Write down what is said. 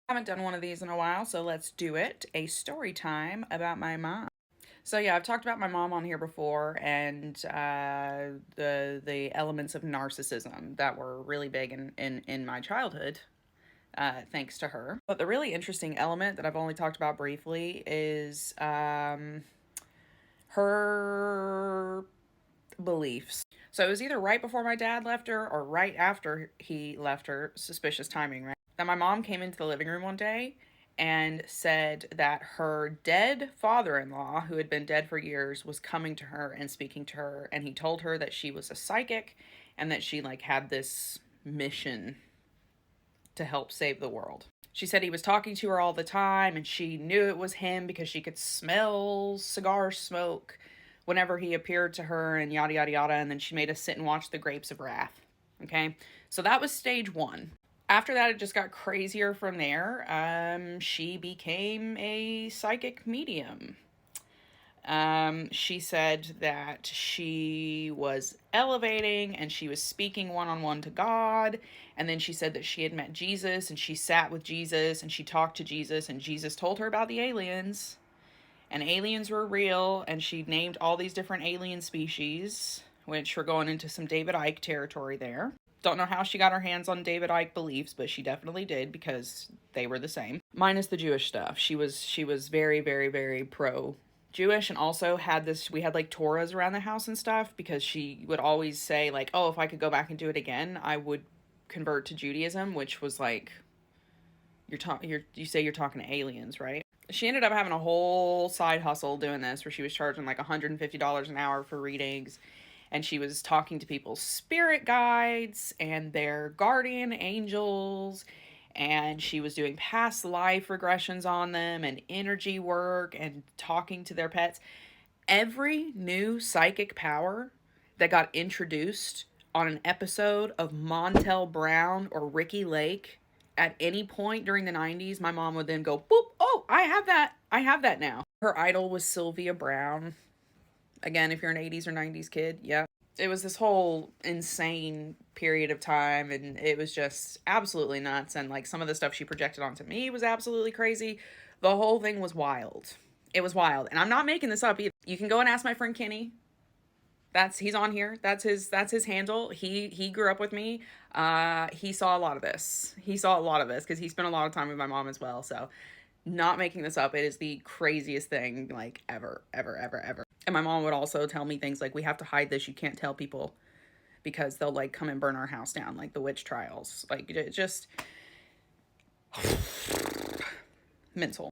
Haven't done one of these in a while, so let's do it. A story time about my mom. So yeah, I've talked about my mom on here before, and the elements of narcissism that were really big in my childhood, thanks to her. But the really interesting element that I've only talked about briefly is her beliefs. So it was either right before my dad left her or right after he left her. Suspicious timing, right? That my mom came into the living room one day and said that her dead father-in-law, who had been dead for years, was coming to her and speaking to her, and he told her that she was a psychic and that she like had this mission to help save the world. She said he was talking to her all the time and she knew it was him because she could smell cigar smoke whenever he appeared to her, and yada yada yada. And then she made us sit and watch The Grapes of Wrath. Okay, so that was stage one. After that, it just got crazier from there. She became a psychic medium. She said that she was elevating and she was speaking one on one to God. And then she said that she had met Jesus and she sat with Jesus and she talked to Jesus, and Jesus told her about the aliens, and aliens were real. And she named all these different alien species, which we're going into some David Icke territory there. Don't know how she got her hands on David Icke beliefs, but she definitely did because they were the same. Minus the Jewish stuff. She was very, very, very pro Jewish, and also had this, we had like Torahs around the house and stuff, because she would always say like, oh, if I could go back and do it again, I would convert to Judaism, which was like, you say you're talking to aliens, right? She ended up having a whole side hustle doing this where she was charging like $150 an hour for readings, and she was talking to people's spirit guides and their guardian angels, and she was doing past life regressions on them and energy work and talking to their pets. Every new psychic power that got introduced on an episode of Montel Brown or Ricky Lake at any point during the 90s, my mom would then go, boop, oh, I have that. I have that now. Her idol was Sylvia Brown. Again, if you're an 80s or 90s kid, yeah. It was this whole insane period of time, and it was just absolutely nuts. And like some of the stuff she projected onto me was absolutely crazy. The whole thing was wild. It was wild. And I'm not making this up either. You can go and ask my friend Kenny. He's on here. That's his handle. He grew up with me. He saw a lot of this. He saw a lot of this because he spent a lot of time with my mom as well. So, not making this up. It is the craziest thing like ever, ever, ever, ever. And my mom would also tell me things like, we have to hide this. You can't tell people because they'll like come and burn our house down, like the witch trials. Like, it just mental.